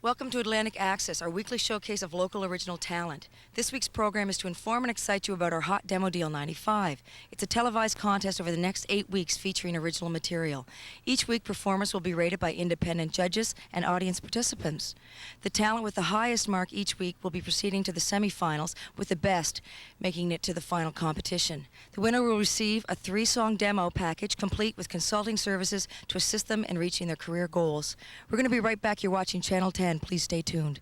Welcome to Atlantic Access, our weekly showcase of local original talent. This week's program is to inform and excite you about our Hot Demo Deal 95. It's a televised contest over the next 8 weeks featuring original material. Each week, performers will be rated by independent judges and audience participants. The talent with the highest mark each week will be proceeding to the semifinals, with the best making it to the final competition. The winner will receive a 3-song demo package complete with consulting services to assist them in reaching their career goals. We're going to be right back. You're watching Channel 10. Please stay tuned.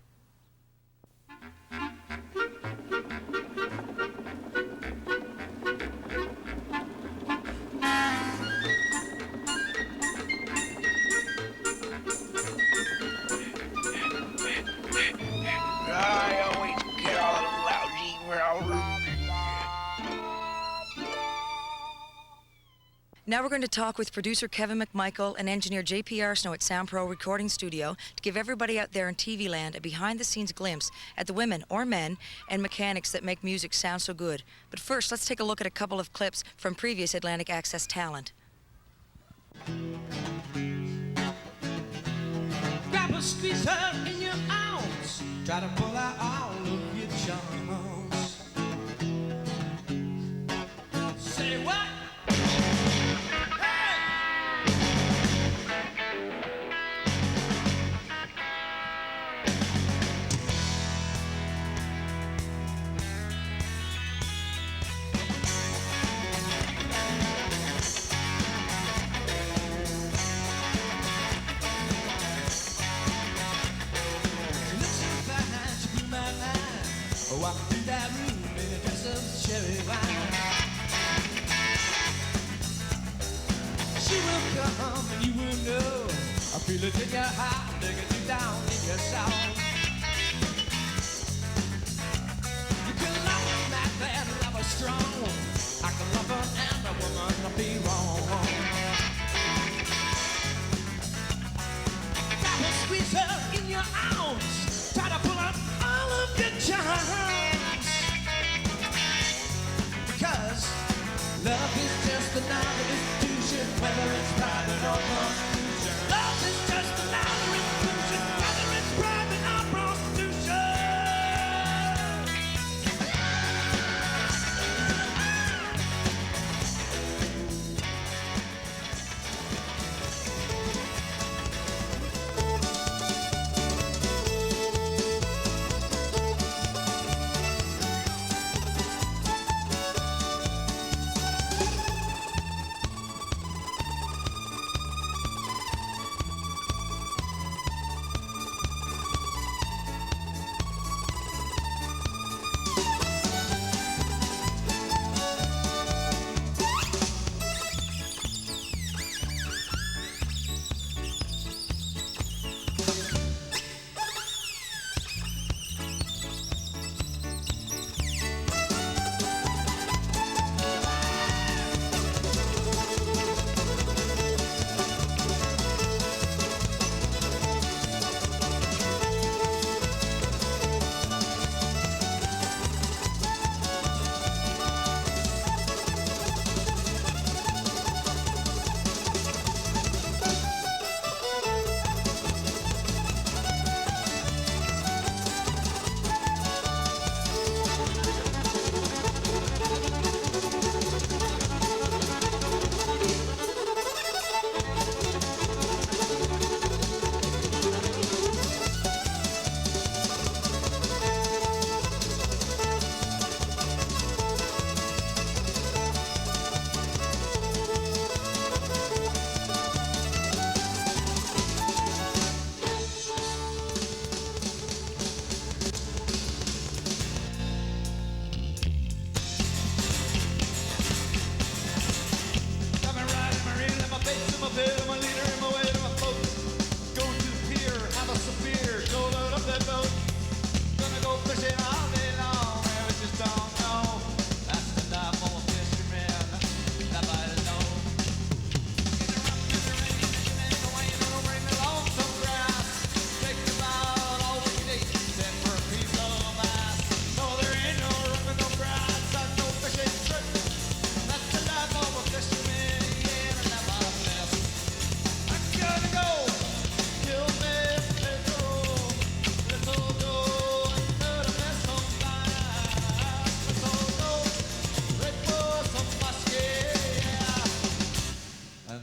I always get all lousy round. Now we're going to talk with producer Kevin McMichael and engineer J.P. Arsenault at Sound Pro Recording Studio to give everybody out there in TV land a behind-the-scenes glimpse at the women or men and mechanics that make music sound so good. But first, let's take a look at a couple of clips from previous Atlantic Access talent. Grab a squeezer in your arms, try to pull out all of your charms. Say what? Walk through that room in a glass of cherry wine. She will come and you will know. I feel it in your heart, digging you down in your soul. You can love her mad, bad, love her strong. I can love her and a woman not be wrong. Grab her, squeeze her in your arms, try to pull up all of your charms. Because love is just another institution, whether it's private or prostitution. Love is just another institution, whether it's private or prostitution.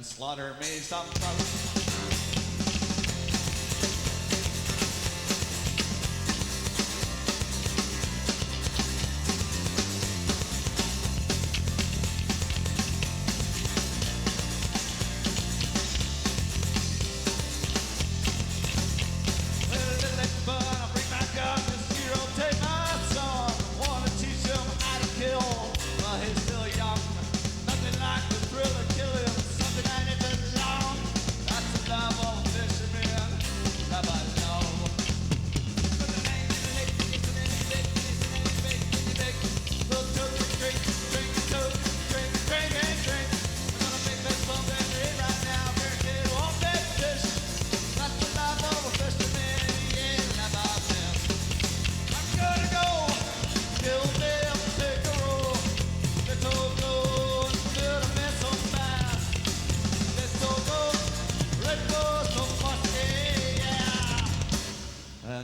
and slaughter me some trouble.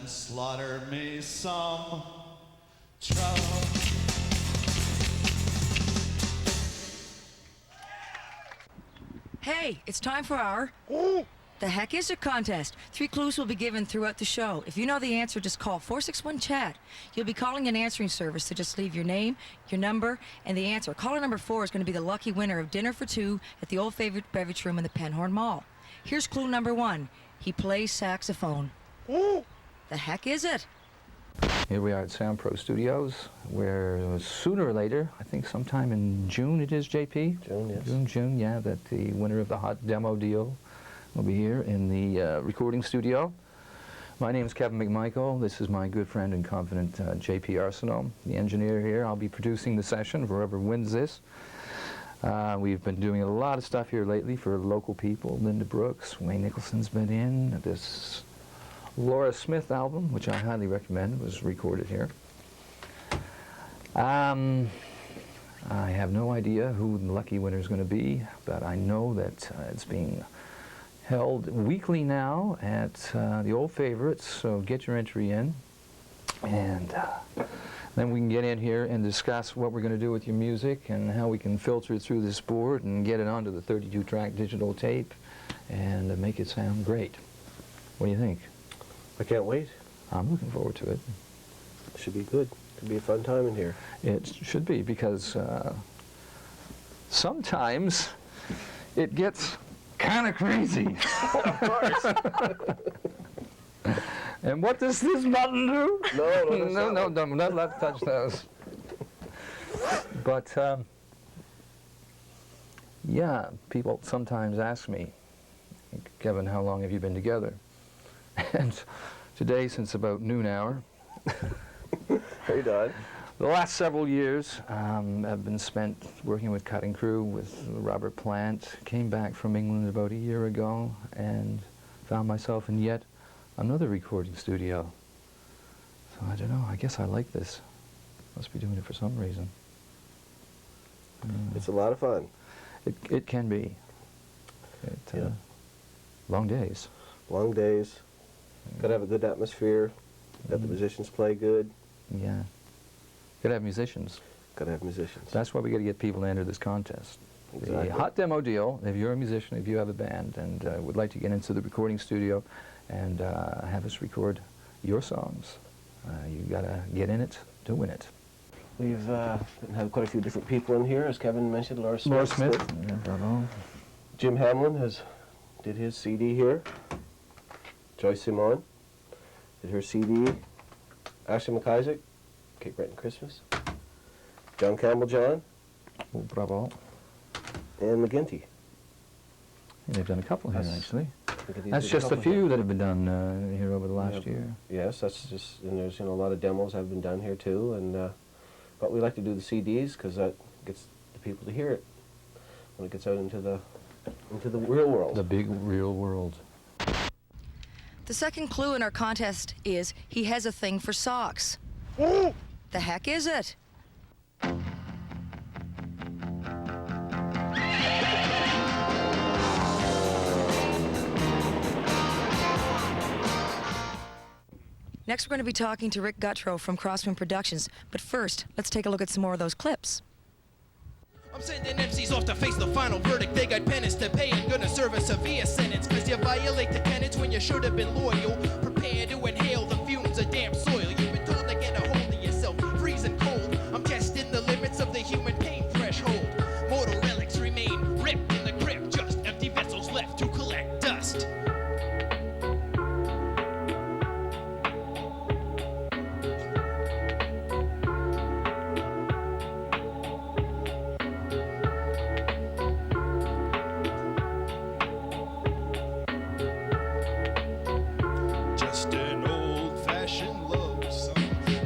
Slaughter me some trouble. Hey, it's time for our The Heck Is It contest. 3 clues will be given throughout the show. If you know the answer, just call 461-CHAT. You'll be calling an answering service, so just leave your name, your number, and the answer. Caller number 4 is going to be the lucky winner of dinner for 2 at the old favorite beverage room in the Penhorn Mall. Here's clue number 1. He plays saxophone. The heck is it? Here we are at Sound Pro Studios, where sooner or later, I think sometime in June it is, JP? June, yes. June, yeah, that the winner of the hot demo deal will be here in the recording studio. My name is Kevin McMichael. This is my good friend and confidant, JP Arsenault, the engineer here. I'll be producing the session for whoever wins this. We've been doing a lot of stuff here lately for local people. Linda Brooks, Wayne Nicholson's been in. This Laura Smith album, which I highly recommend, was recorded here. I have no idea who the lucky winner is going to be, but I know that it's being held weekly now at the old favorites, so get your entry in. And then we can get in here and discuss what we're going to do with your music and how we can filter it through this board and get it onto the 32-track digital tape and make it sound great. What do you think? I can't wait. I'm looking forward to it. Should be good. Could be a fun time in here. It should be, because sometimes it gets kind of crazy. Of course. And what does this button do? No, I'm not allowed to touch those. But yeah, people sometimes ask me, Kevin, how long have you been together? And today, since about noon hour, Hey, Don. the last several years have been spent working with Cutting Crew, with Robert Plant. Came back from England about a year ago and found myself in yet another recording studio. So I don't know, I guess I like this. Must be doing it for some reason. It's a lot of fun. It can be. Yeah. Long days. Long days. Got to have a good atmosphere. Got the musicians play good. Yeah. Gotta have musicians. Got to have musicians. That's why we gotta get people to enter this contest. Exactly. The hot demo deal, if you're a musician, if you have a band and would like to get into the recording studio and have us record your songs, you gotta get in it to win it. We've had quite a few different people in here, as Kevin mentioned. Laura Smith. Laura Smith. Yeah, bravo. Jim Hamlin did his CD here. Joyce Simon did her CD. Ashley McIsaac, Cape Breton Christmas. John Campbell John. Oh, bravo. And McGinty. And they've done a couple here, That's- actually. McGinty That's did just a couple here. few that have been done here over the last Yeah. year. Yes, that's just, and there's a lot of demos have been done here too, and but we like to do the CDs because that gets the people to hear it when it gets out into the real world. The big real world. The second clue in our contest is he has a thing for socks. The heck is it? Next, we're going to be talking to Rick Guttrow from Crossman Productions. But first, let's take a look at some more of those clips. I'm sending MCs off to face the final verdict. They got penance to pay and good serve a severe sentence, cause you violate the tenets when you should have been loyal. Prepare to inhale the fumes of damp soil. You've been told to get a hold of yourself, freezing cold. I'm testing the limits of the human pain threshold. Mortal relics remain ripped in the crypt, just empty vessels left to collect dust. Just an old-fashioned love song.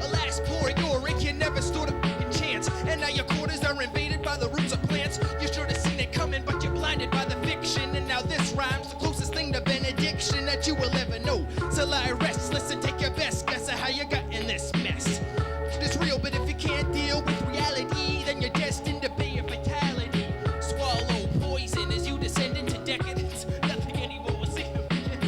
Alas, poor Yorick, you never stood a fucking chance. And now your quarters are invaded by the roots of plants. You should have seen it coming, but you're blinded by the fiction. And now this rhyme's the closest thing to benediction that you will ever know. So lie restless and take your best guess at how you got in this mess. It's real, but if you can't deal with reality, then you're destined to be a fatality. Swallow poison as you descend into decadence. Nothing anymore will see you again.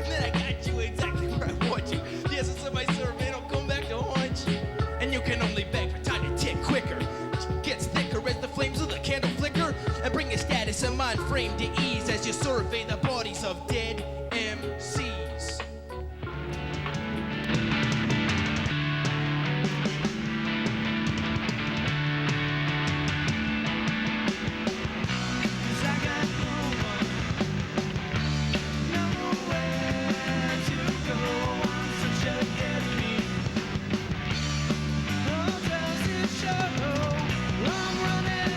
Then I got you exactly where I want you. The essence of my survey don't come back to haunt you. And you can only beg for time to tick quicker. It gets thicker as the flames of the candle flicker. And bring your status and mind frame to ease as you survey the bodies of dead MCs. Cause I got nowhere to go. I'm such a deadbeat. Hotels in show. I'm running.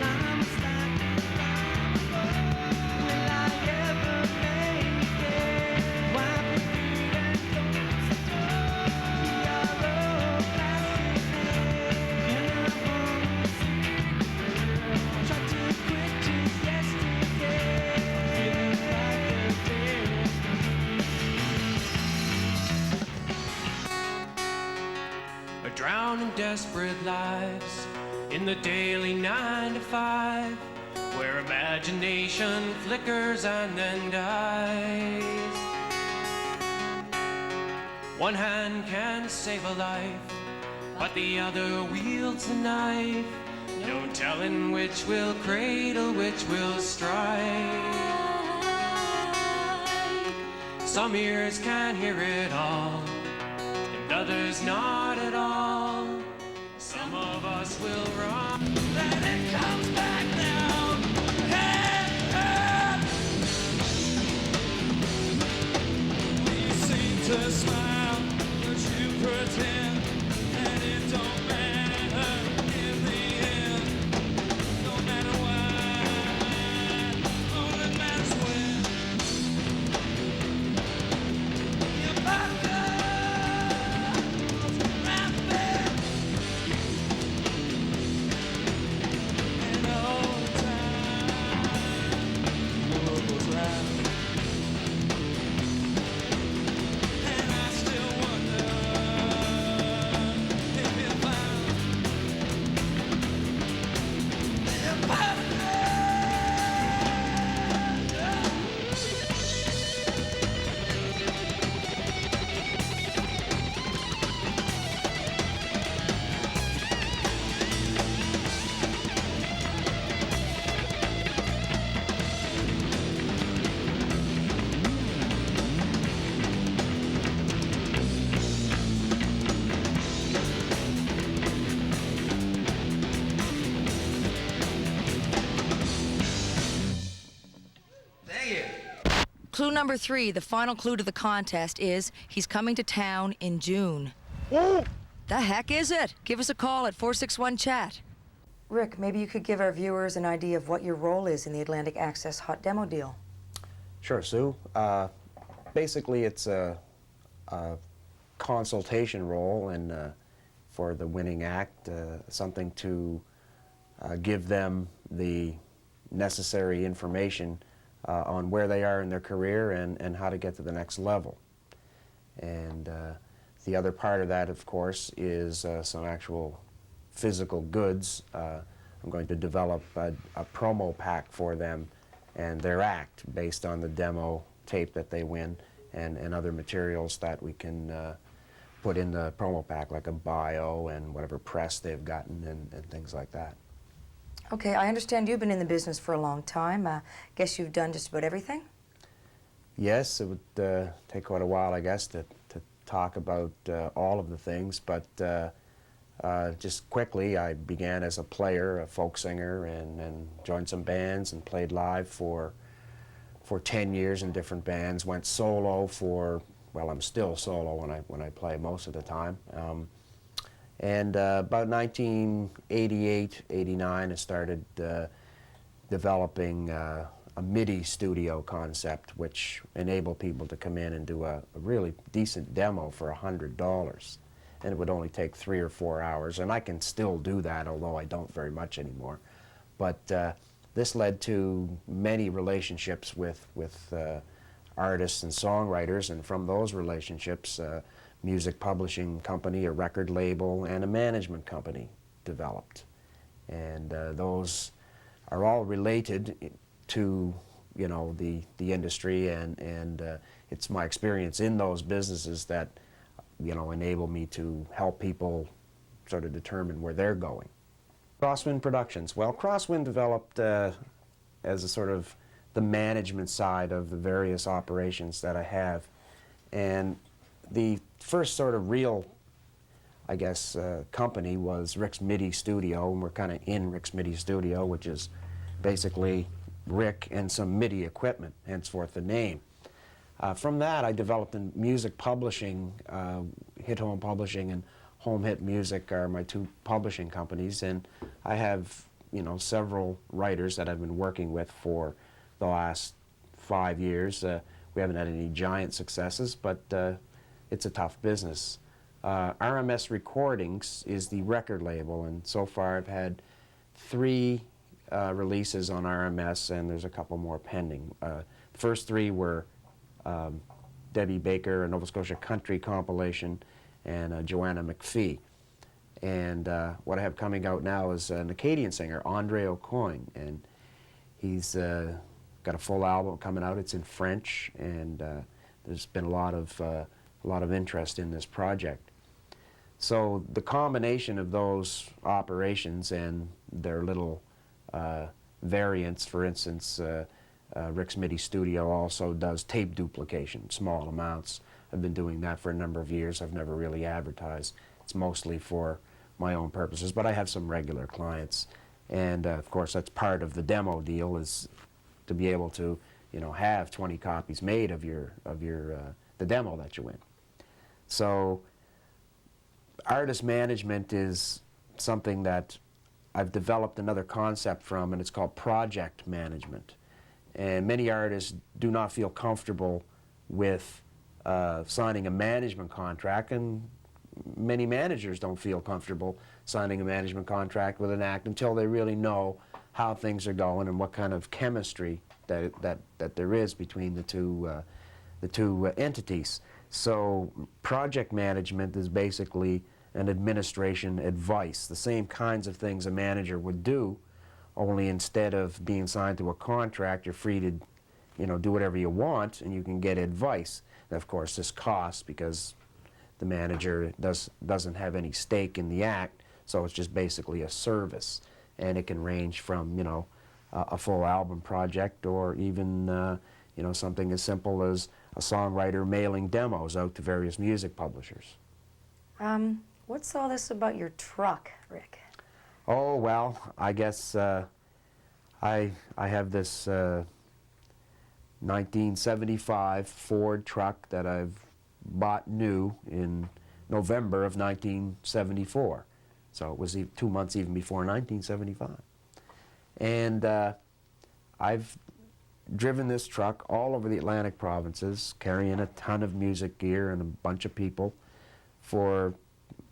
I'm stuck. Will I ever make it? Wipe your feet and close the door. We are all plastic. And I wanna see. Tried to quit just yesterday. Feeling like a dead. Are drowning desperate lives in the daily 9 to 5, where imagination flickers and then dies. One hand can save a life, but the other wields a knife. No telling which will cradle, which will strike. Some ears can hear it all, and others not at all. Some of us will run, and it comes back now. Hey, hey. You seem to smile, but you pretend, and it don't matter in the end. No matter what, all that matters when your buckles rapping, and all the time the world goes round. And I still wonder if you found your partner. Clue number 3, the final clue to the contest is he's coming to town in June. The heck is it? Give us a call at 461-CHAT. Rick, maybe you could give our viewers an idea of what your role is in the Atlantic Access Hot Demo deal. Sure, Sue. Basically, it's a consultation role and for the winning act, something to give them the necessary information on where they are in their career and how to get to the next level. And the other part of that, of course, is some actual physical goods. I'm going to develop a promo pack for them and their act based on the demo tape that they win, and other materials that we can put in the promo pack, like a bio and whatever press they've gotten and things like that. Okay, I understand you've been in the business for a long time. Guess you've done just about everything? Yes, it would take quite a while, I guess, to talk about all of the things, but just quickly, I began as a player, a folk singer, and joined some bands and played live for 10 years in different bands. Went solo for, well, I'm still solo when I play most of the time. About 1988, 89, I started developing a MIDI studio concept, which enabled people to come in and do a really decent demo for $100. And it would only take 3 or 4 hours, and I can still do that, although I don't very much anymore. But this led to many relationships with artists and songwriters, and from those relationships, music publishing company, a record label, and a management company developed. And those are all related to, you know, the industry, and it's my experience in those businesses that, you know, enable me to help people sort of determine where they're going. Crosswind Productions. Well, Crosswind developed as a sort of the management side of the various operations that I have. And the first sort of real, I guess, company was Rick's MIDI Studio, and we're kind of in Rick's MIDI Studio, which is basically Rick and some MIDI equipment, henceforth the name. From that, I developed in music publishing. Hit Home Publishing and Home Hit Music are my two publishing companies, and I have, you know, several writers that I've been working with for the last 5 years. We haven't had any giant successes, but it's a tough business. RMS Recordings is the record label, and so far I've had 3 releases on RMS, and there's a couple more pending. The first 3 were Debbie Baker, a Nova Scotia country compilation, and Joanna McPhee. And what I have coming out now is an Acadian singer, Andre Aucoin, and he's got a full album coming out. It's in French, and there's been a lot of interest in this project. So the combination of those operations and their little variants, for instance, Rick's MIDI Studio also does tape duplication, small amounts. I've been doing that for a number of years. I've never really advertised. It's mostly for my own purposes, but I have some regular clients. And of course, that's part of the demo deal, is to be able to, you know, have 20 copies made of the demo that you win. So artist management is something that I've developed another concept from, and it's called project management. And many artists do not feel comfortable with signing a management contract, and many managers don't feel comfortable signing a management contract with an act until they really know how things are going and what kind of chemistry that there is between the two entities. So project management is basically an administration advice, the same kinds of things a manager would do, only instead of being signed to a contract, you're free to, you know, do whatever you want, and you can get advice. And of course, this costs because the manager doesn't have any stake in the act, so it's just basically a service. And it can range from, you know, a full album project, or even, you know, something as simple as a songwriter mailing demos out to various music publishers. What's all this about your truck, Rick? Oh, well, I guess I have this 1975 Ford truck that I've bought new in November of 1974. So it was 2 months even before 1975. And I've driven this truck all over the Atlantic provinces, carrying a ton of music gear and a bunch of people for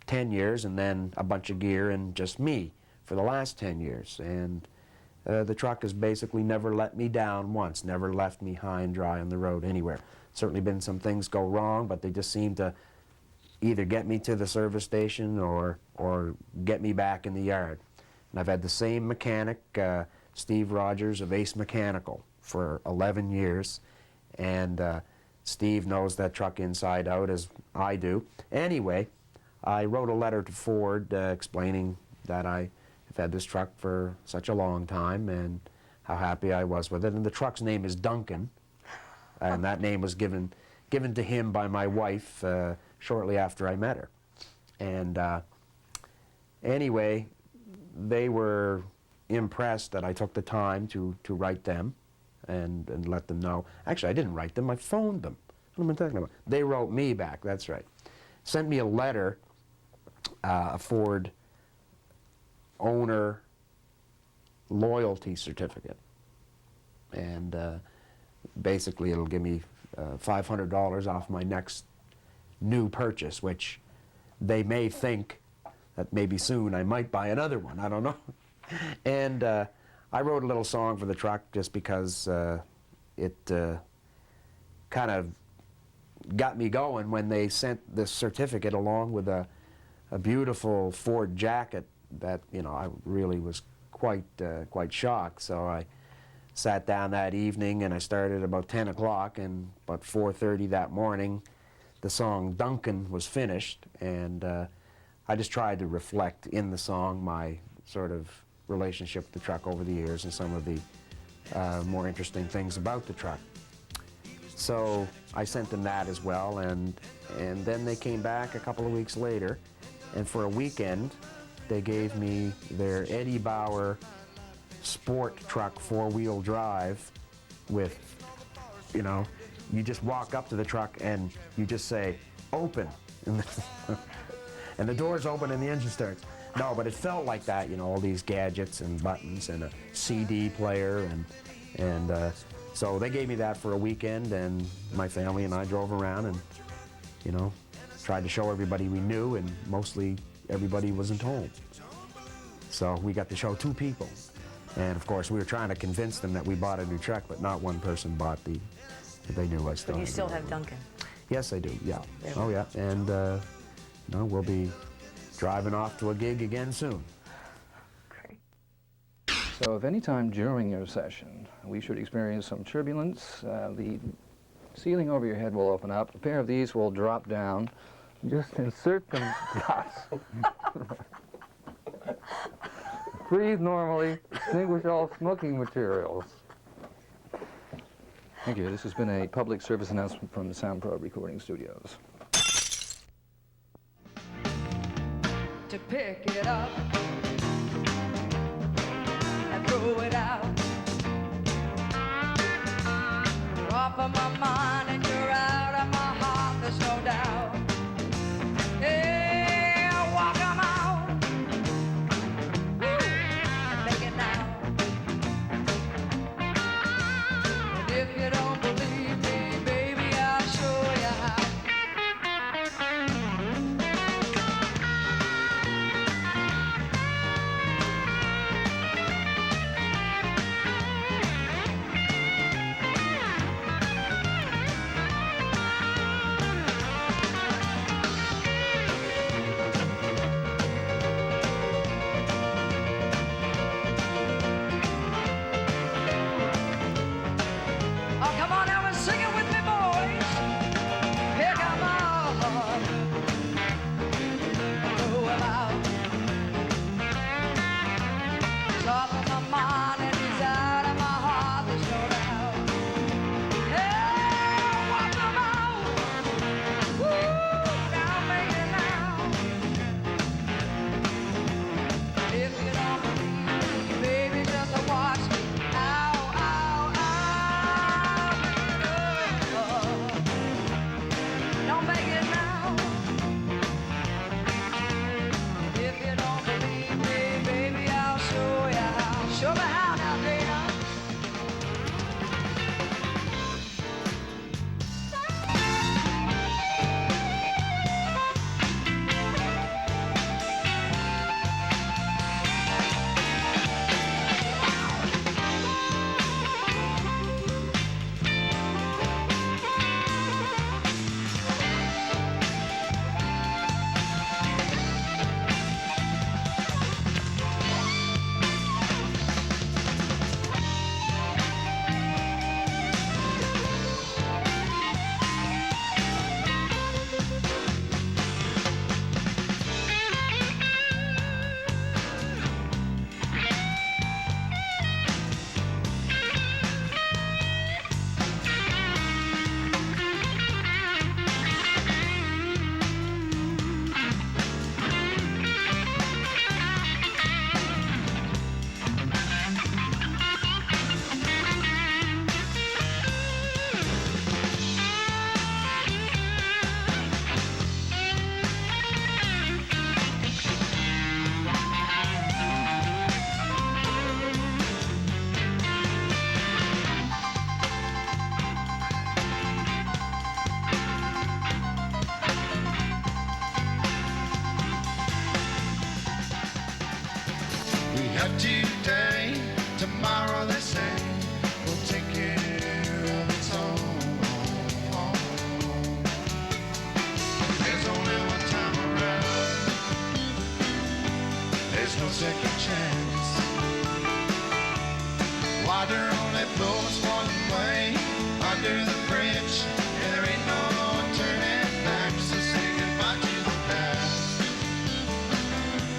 10 years, and then a bunch of gear and just me for the last 10 years. And the truck has basically never let me down once, never left me high and dry on the road anywhere. Certainly been some things go wrong, but they just seem to either get me to the service station or get me back in the yard. And I've had the same mechanic, Steve Rogers of Ace Mechanical, for 11 years, and Steve knows that truck inside out as I do. Anyway, I wrote a letter to Ford explaining that I have had this truck for such a long time and how happy I was with it. And the truck's name is Duncan, and that name was given to him by my wife shortly after I met her. And anyway, they were impressed that I took the time to write them and let them know. Actually, I didn't write them, I phoned them. What am I talking about? They wrote me back, that's right. Sent me a letter, a Ford owner loyalty certificate. And basically it'll give me $500 off my next new purchase, which they may think that maybe soon I might buy another one, I don't know. And I wrote a little song for the truck just because it kind of got me going when they sent this certificate along with a beautiful Ford jacket that, you know, I really was quite shocked. So I sat down that evening and I started about 10 o'clock, and about 4:30 that morning the song Duncan was finished, and I just tried to reflect in the song my sort of relationship with the truck over the years and some of the more interesting things about the truck. So I sent them that as well, and then they came back a couple of weeks later, and for a weekend they gave me their Eddie Bauer sport truck 4-wheel drive with, you know, you just walk up to the truck and you just say, open, and the doors open and the engine starts. No, but it felt like that, you know, all these gadgets and buttons and a CD player, and so they gave me that for a weekend, and my family and I drove around and, you know, tried to show everybody we knew, and mostly everybody wasn't home. So we got to show 2 people. And of course we were trying to convince them that we bought a new truck, but not one person bought the, they knew I still But you had still the have old one. Duncan. Yes, I do, yeah. There Oh yeah, and you know, we'll be driving off to a gig again soon. Great. So if any time during your session we should experience some turbulence, the ceiling over your head will open up, a pair of these will drop down, just insert them thus. Breathe normally, extinguish all smoking materials. Thank you. This has been a public service announcement from the SoundPro Recording Studios. To pick it up and throw it out. You're off of my mind and you're out of my heart, there's no doubt. Hey, walk 'em out. Woo, make it now. And if you don't believe me, baby, I'll show you how. second chance. Water only flows one way under the bridge, and there ain't no turning back. So say goodbye to the past.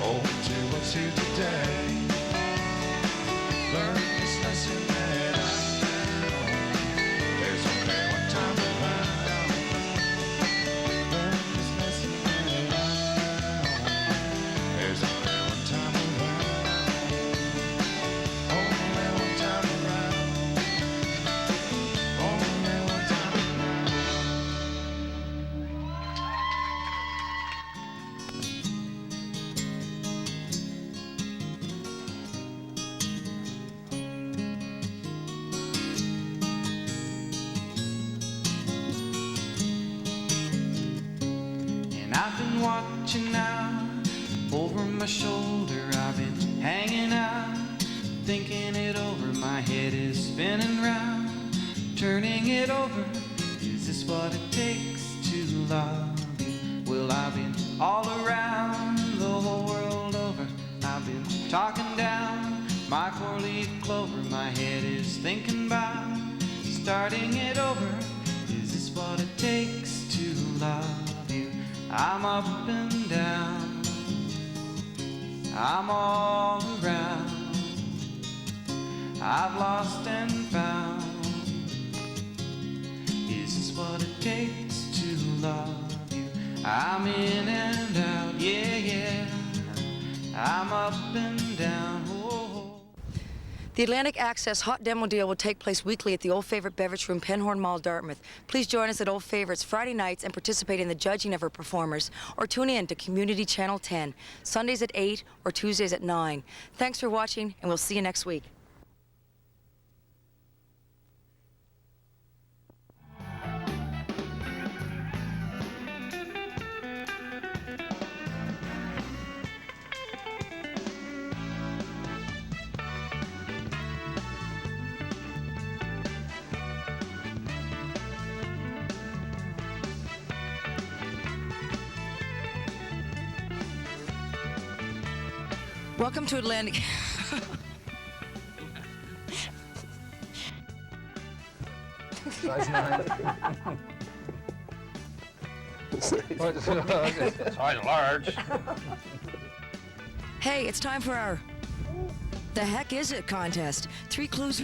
Oh, to what's here today. Learn this lesson that I found. There's only one time around. Learn this lesson that I found. There's only one time around. Only one time around. Only one time around. And I've been watching out over my shoulder. I've been hanging out, thinking it over. My head is spinning round, turning it over. Is this what it takes to love you? Well, I've been all around the whole world over. I've been talking down my four-leaf clover. My head is thinking about starting it over. Is this what it takes to love you? I'm up and down, I'm all around. I've lost and found. Is this what it takes to love you? I'm in and out, yeah, yeah. I'm up and down, oh. The Atlantic Access Hot Demo Deal will take place weekly at the Old Favorite Beverage Room, Penhorn Mall, Dartmouth. Please join us at Old Favorite's Friday nights and participate in the judging of our performers, or tune in to Community Channel 10, Sundays at 8 or Tuesdays at 9. Thanks for watching, and we'll see you next week. Welcome to Atlantic. Size 9. Size large. Hey, it's time for our The Heck Is It contest. 3 clues.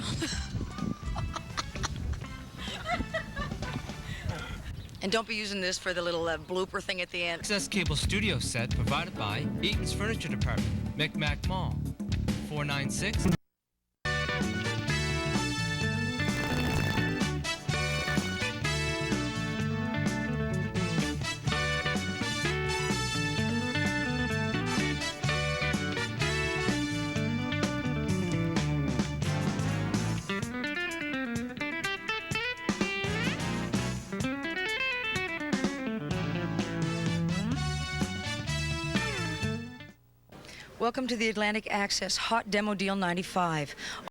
And don't be using this for the little blooper thing at the end. Access cable studio set provided by Eaton's Furniture Department, Micmac Mall, 496. Welcome to the Atlantic Access Hot Demo Deal 95.